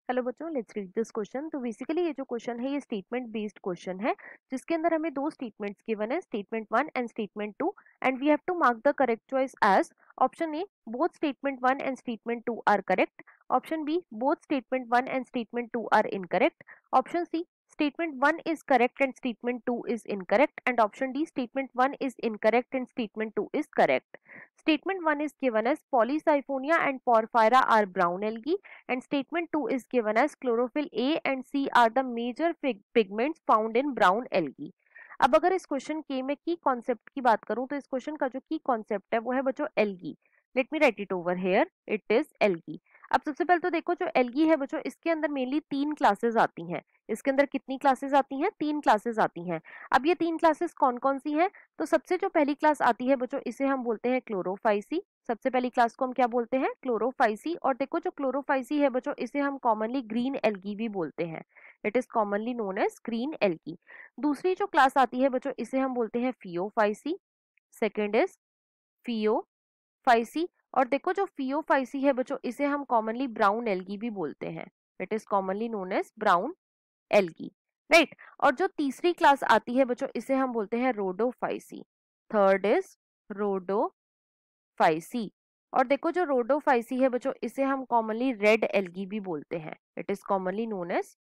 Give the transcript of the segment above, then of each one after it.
Hello बच्चों, let's read this question. तो basically ये जो क्वेश्चन है ये स्टेटमेंट बेस्ड क्वेश्चन है, जिसके अंदर हमें दो स्टेटमेंट्स गिवन है, statement 1 and statement 2, and we have to mark the correct choice as option A both statement 1 and statement 2 are correct, option B both statement 1 and statement 2 are incorrect, option C statement 1 is correct and statement 2 is incorrect, and option D statement 1 is incorrect and statement 2 is correct. Statement 1 is given as Polysiphonia and Porphyra are brown algae, and statement 2 is given as chlorophyll A and C are the major pigments found in brown algae. अब अगर इस question के में की concept की बात करूं तो इस क्वेश्चन का जो की कॉन्सेप्ट है वो है बच्चों algae. Let me right it over here, it is algae. अब सबसे पहले तो देखो जो एल्गी है बच्चों, इसके अंदर मेनली तीन क्लासेस आती हैं। इसके अंदर कितनी क्लासेस आती हैं? तीन क्लासेस आती हैं। अब ये तीन क्लासेस कौन कौन सी हैं? तो सबसे जो पहली क्लास आती है बच्चों, इसे हम बोलते हैं क्लोरोफाइसी। सबसे पहली क्लास को हम क्या बोलते हैं? क्लोरोफाइसी। और देखो जो क्लोरोफाइसी है बच्चों, इसे हम कॉमनली ग्रीन एल्गी भी बोलते हैं। It is commonly known as green algae. दूसरी जो क्लास आती है बच्चों, इसे हम बोलते हैं फियोफाइसी। Second is Phaeophyceae. और देखो जो फियोफाइसी है बच्चों, इसे हम कॉमनली ब्राउन एल्गी भी बोलते हैं। It is commonly known as brown algae, right. और जो तीसरी क्लास आती है बच्चों, इसे हम बोलते हैं रोडोफाइसी। Third is Rhodophyceae. और देखो जो रोडोफाइसी है बच्चों, इसे हम कॉमनली रेड एल्गी भी बोलते हैं। It is commonly known as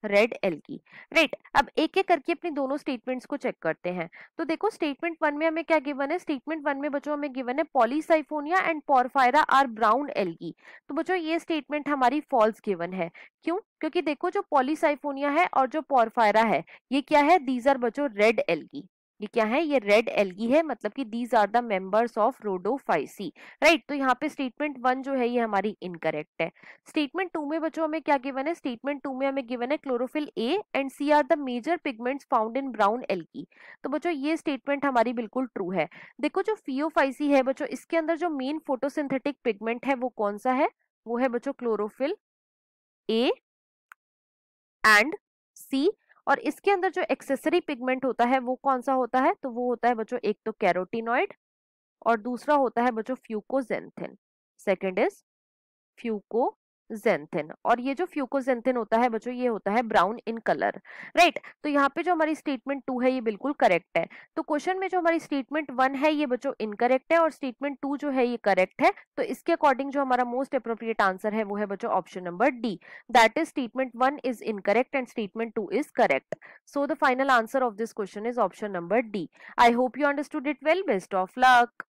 red algae, right. अब एक एक करके अपनी दोनों स्टेटमेंट्स को चेक करते हैं। तो देखो स्टेटमेंट 1 में हमें क्या गिवन है? स्टेटमेंट 1 में बच्चों हमें गिवन है Polysiphonia and Porphyra are brown algae. तो बच्चों ये स्टेटमेंट हमारी फॉल्स गिवन है। क्यों? क्योंकि देखो जो पॉलीसाइफोनिया है और जो पोरफायरा है, ये क्या है? दीज आर बच्चों रेड एल्गी। ये क्या है? ये रेड एल्गी है, मतलब कि these are the members of Rhodophyceae, right. तो यहाँ पे स्टेटमेंट 1 जो है ये हमारी इनकरेक्ट है। स्टेटमेंट 2 में बच्चों हमें क्या गिवन है? स्टेटमेंट 2 में हमें गिवन है chlorophyll A and C are the major pigments found in brown algae. तो बच्चों ये स्टेटमेंट हमारी बिल्कुल ट्रू है। देखो जो फियोफाइसी है बच्चों, इसके अंदर जो मेन फोटोसिंथेटिक पिगमेंट है वो कौन सा है? वो है बच्चों क्लोरोफिल ए एंड सी। और इसके अंदर जो एक्सेसरी पिगमेंट होता है वो कौन सा होता है? तो वो होता है बच्चों एक तो कैरोटिनॉइड, और दूसरा होता है बच्चों फ्यूकोजेंथिन। Second is fucoxanthin. और ये जो फ्यूकोजेंथिन होता है बच्चों, ये होता है ब्राउन इन कलर, राइट। तो यहाँ पे जो हमारी स्टेटमेंट 2 है ये बिल्कुल करेक्ट है। तो क्वेश्चन में जो हमारी स्टेटमेंट 1 है ये बच्चों इनकरेक्ट है, और स्टेटमेंट 2 जो है ये करेक्ट है। तो इसके अकॉर्डिंग जो हमारा मोस्ट अप्रोप्रिएट आंसर है वो है बच्चों option number D, that is statement 1 is incorrect and statement 2 is correct. So the final answer of this question is option number D. I hope you understood it well. Best of luck.